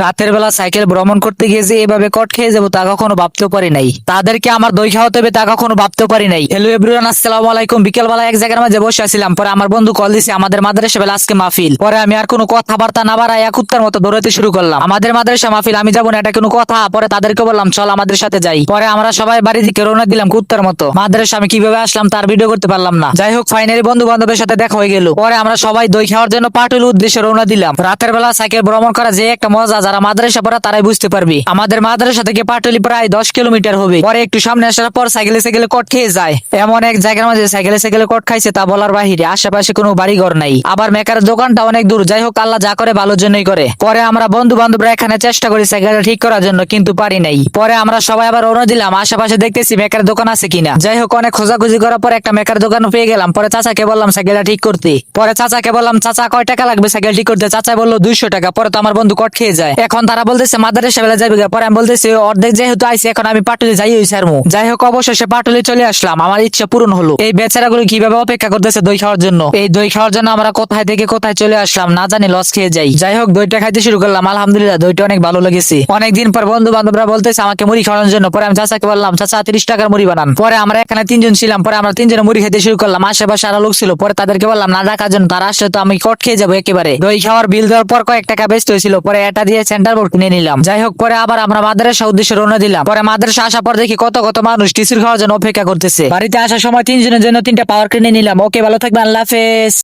রাতের বেলা সাইকেল ভ্রমণ করতে গিয়ে যে এভাবে কট খেয়ে যাবো তা কখনো ভাবতেও পারি নাই। তাদেরকে আমার দই খাওয়াতে হবে তা কখনো ভাবতেও পারি নাই। হ্যালো এভরিওয়ান, আসসালামু আলাইকুম। বিকেল বেলা এক জায়গার মাঝে বসে আছিলাম, পরে আমার বন্ধু কল দিছে আমাদের মাদ্রাসা বেলা আজকে মাহফিল। পরে আমি আর কোনো কথাবার্তা না বাড়াই কুত্তার মতো দৌড়াতে শুরু করলাম। আমাদের মাদ্রাসা মাহফিল, আমি যাবো না এটা কোনো কথা? পরে তাদেরকে বললাম চল আমাদের সাথে যাই। পরে আমরা সবাই বাড়ি দিকে রওনা দিলাম কুত্তার মতো। মাদ্রাসা আমি কিভাবে আসলাম তার ভিডিও করতে পারলাম না। যাই হোক, ফাইনালি বন্ধু বান্ধবের সাথে দেখা হয়ে গেল। পরে আমরা সবাই দই খাওয়ার জন্য পাটুল উদ্দেশ্যে রওনা দিলাম। রাতের বেলা সাইকেল ভ্রমণ করা যে একটা মজা, যারা মাদ্রাসা পড়া তারাই বুঝতে পারবি। আমাদের মাদ্রাসা থেকে পাটুলি প্রায় 10 কিলোমিটার হবে। পরে একটু সামনে আসার পর সাইকেলে সাইকেলে কট খেয়ে যায়। এমন এক জায়গার মাঝে সাইকেলে সাইকেলে কট খাইছে তা বলার বাহিরে। আশেপাশে কোনো বাড়ি ঘর নাই, আবার মেকারের দোকানটা অনেক দূর। যাই হোক, আল্লাহ যা করে ভালোর জন্যই করে। পরে আমরা বন্ধু বান্ধবরা এখানে চেষ্টা করি সাইকেলটা ঠিক করার জন্য, কিন্তু পারি নাই। পরে আমরা সবাই আবার রওনা দিলাম, আশেপাশে দেখতেছি মেকার দোকান আছে কিনা। যাই হোক, অনেক খোঁজাখুঁজি করার পর একটা মেকার দোকান পেয়ে গেলাম। পরে চাচাকে বললাম সাইকেলটা ঠিক করতে। পরে চাচাকে বললাম চাচা কয় টাকা লাগবে সাইকেল ঠিক করতে? চাচা বললো 200 টাকা। পরে তো আমার বন্ধু কট খেয়ে যায়। এখন তারা বলতেছে মাদ্রাসা বেলা যাবে। পরে আমি বলতেছি অর্ধেক যেহেতু আইসি, এখন আমি পাটুলি যাই হইছি আর মু। যাই হোক, অবশেষে পাটুলি চলে আসলাম। আমার ইচ্ছা পূরণ হলো। এই বেচারাগুলো কিভাবে অপেক্ষা করতেছে দই খাওয়ার জন্য। এই দই খাওয়ার জন্য আমরা কোথায় থেকে কোথায় চলে আসলাম, না জানি লস খেয়ে যাই। যাই হোক, দইটা খাইতে শুরু করলাম। আলহামদুলিল্লাহ, দইটা অনেক ভালো লেগেছে। অনেকদিন পর বন্ধু বান্ধবরা বলতেছে আমাকে মুড়ি খাওয়ানোর জন্য। পরে আমি চাচাকে বললাম চাচা 30 টাকার মুড়ি বানান। পরে আমরা এখানে তিনজন ছিলাম। পরে আমরা তিনজনে মুড়ি খেতে শুরু করলাম। আশেপাশে আরো লোক ছিল। পরে তাদেরকে বললাম না ডাকার জন্য, তারা আসলে তো আমি কট খেয়ে যাবো একেবারে। দই খাওয়ার বিল দেওয়ার পর কয়েক টাকা বেস্ট হয়েছিল। পরে এটা দিয়ে সেন্টার বোর্ড কিনে নিলাম। যাই হোক, পরে আবার আমরা মাদ্রাসা উদ্দেশ্যে রওনা দিলাম। পরে মাদ্রাসা আসার পর দেখি কত কত মানুষ টিসির খাওয়ার জন্য অপেক্ষা করতেছে। বাড়িতে আসার সময় তিনজনের জন্য 3টা পাওয়ার কিনে নিলাম। ওকে, ভালো থাকবেন, আল্লাহ হাফেজ।